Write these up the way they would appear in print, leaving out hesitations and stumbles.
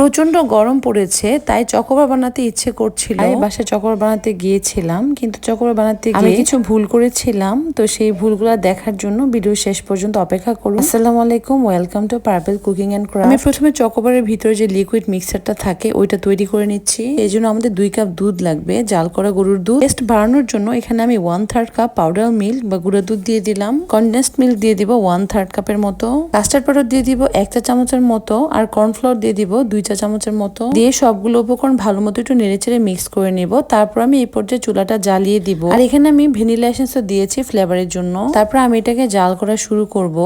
প্রচন্ড গরম পড়েছে, তাই চকোবার বানাতে ইচ্ছে করছিল। বাসায় চকোবার বানাতে গিয়েছিলাম, কিন্তু চকোবার বানাতে গিয়ে কিছু ভুল করেছিলাম। তো সেই ভুলগুলো দেখার জন্য ভিডিও শেষ পর্যন্ত অপেক্ষা করুন। আসসালামু আলাইকুম, welcome to purple cooking and craft. আমি প্রথমে চকোবারের ভিতরে যে লিকুইড মিক্সারটা থাকে ওইটা তৈরি করে নিচ্ছি। এই জন্য আমাদের 2 কাপ দুধ লাগবে, জাল করা গরুর দুধ। টেস্ট বাড়ানোর জন্য এখানে আমি 1/3 কাপ পাউডার মিল্ক বা গুঁড়া দুধ দিয়ে দিলাম। কনডেন্সড মিল্ক দিয়ে দিব 1/3 কাপের মতো। কাস্টার্ড পাউডার দিয়ে দিব 1 চা চামচের মতো। আর কর্নফ্লাওয়ার দিয়ে দিব 2 চা চামচের মতো। দিয়ে সবগুলো উপকরণ ভালো মতো একটু নেড়েচেড়ে মিক্স করে নেব। তারপর আমি এই পর্যায়ে চুলাটা জ্বালিয়ে দিব। আর এখানে আমি ভ্যানিলা এসেন্সও দিয়েছি ফ্লেভারের জন্য। তারপর আমি এটাকে জাল করা শুরু করব।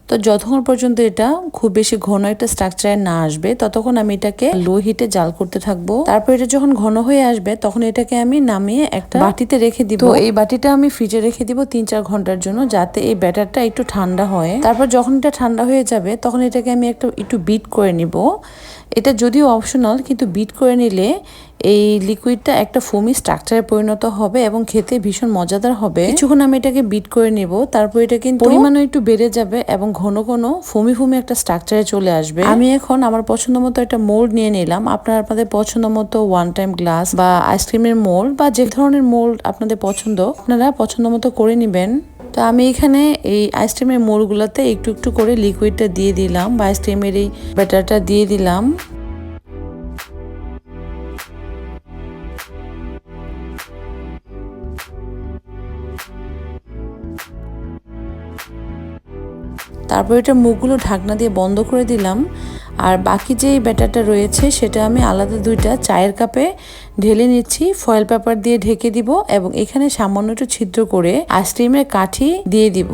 তো যতক্ষণ পর্যন্ত এটা খুব বেশি ঘন একটা স্ট্রাকচারে না আসবে ততক্ষণ আমি এটাকে লো হিটে জাল করতে থাকবো। তারপর এটা যখন ঘন হয়ে আসবে তখন এটাকে আমি নামিয়ে একটা বাটিতে রেখে দিব। তো এই বাটিটা আমি ফ্রিজে রেখে দিব 3-4 ঘন্টার জন্য, যাতে এই ব্যাটারটা একটু ঠান্ডা হয়। তারপর যখন এটা ঠান্ডা হয়ে যাবে তখন এটাকে আমি একটু বিট করে নিব। এটা যদিও অপশনাল, কিন্তু বিট করে নিলে এই লিকুইডটা একটা ফোমি স্ট্রাকচারে পরিণত হবে এবং খেতে ভীষণ মজাদার হবে। কিছুক্ষণ আমি এটাকে বিট করে নেব। তারপর এটা কিন্তু পরিমাণও একটু বেড়ে যাবে এবং ঘন ঘন ফোমি একটা স্ট্রাকচারে চলে আসবে। আমি এখন আমার পছন্দ মতো একটা মোল্ড নিয়ে নিলাম। আপনাদের পছন্দ মতো 1 টাইম গ্লাস বা আইসক্রিমের মোল্ড বা যে ধরনের মোল্ড আপনাদের পছন্দ আপনারা পছন্দ মতো করে নেবেন। তো আমি এখানে এই আইসক্রিমের মোল্ডগুলোতে একটু একটু করে লিকুইডটা দিয়ে দিলাম বা আইসক্রিমের এই ব্যাটারটা দিয়ে দিলাম। তারপর এটা মুখগুলো ঢাকনা দিয়ে বন্ধ করে দিলাম। আর বাকি যে ব্যাটারটা রয়েছে সেটা আমি আলাদা 2টা চায়ের কাপে ঢেলে নিচ্ছি। ফয়েল পেপার দিয়ে ঢেকে দিব এবং এখানে সামান্য একটু ছিদ্র করে আইসক্রিমের কাঠি দিয়ে দিব।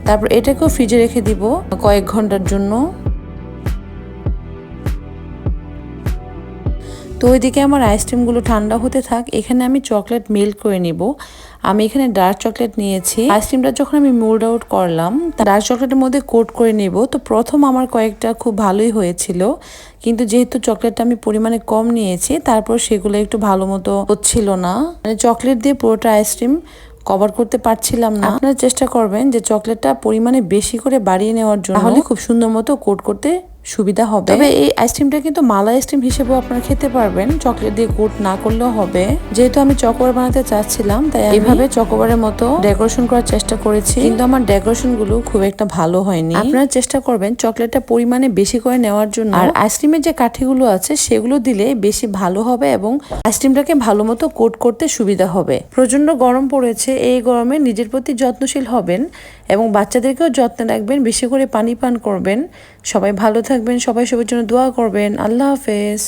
তারপর এটাকেও ফ্রিজে রেখে দিব কয়েক ঘন্টার জন্য। তো ওইদিকে আমার আইসক্রিমগুলো ঠান্ডা হতে থাক। এখানে আমি চকলেট মেল্ট করে নিব। আমি এখানে ডার্ক চকলেট নিয়েছি। আইসক্রিমটা যখন আমি মোল্ড আউট করলাম ডার্ক চকলেটের মধ্যে কোট করে নেব। তো প্রথম আমার কয়েকটা খুব ভালোই হয়েছিল, কিন্তু যেহেতু চকলেটটা আমি পরিমাণে কম নিয়েছি তারপর সেগুলো একটু ভালো মতো হচ্ছিল না। মানে চকলেট দিয়ে পুরোটা আইসক্রিম কভার করতে পারছিলাম না। আপনারা চেষ্টা করবেন যে চকলেটটা পরিমাণে বেশি করে বাড়িয়ে নেওয়ার জন্য, তাহলে খুব সুন্দর মতো কোট করতে সুবিধা হবে। তবে এই আইসক্রিমটা কিন্তু মালাই আইসক্রিম হিসেবেও আপনারা খেতে পারবেন, চকলেট দিয়ে কোট না করলেও হবে। যেহেতু আমি চকোবার বানাতে চাচ্ছিলাম তাই এইভাবে চকোবারের মতো ডেকোরেশন করার চেষ্টা করেছি, কিন্তু আমার ডেকোরেশন গুলো খুব একটা ভালো হয়নি। আপনারা চেষ্টা করবেন চকলেটটা পরিমাণে বেশি করে নেওয়ার জন্য। আর আইসক্রিমের যে কাঠিগুলো আছে সেগুলো দিলে বেশি ভালো হবে এবং আইসক্রিমটাকে ভালো মতো কোট করতে সুবিধা হবে। প্রচন্ড গরম পড়েছে, এই গরমে নিজের প্রতি যত্নশীল হবেন এবং বাচ্চাদেরকেও যত্নে রাখবেন, বেশি করে পানি পান করবেন। সবাই ভালো থাকবেন, সবাই সবার জন্য দোয়া করবেন। আল্লাহ হাফেজ।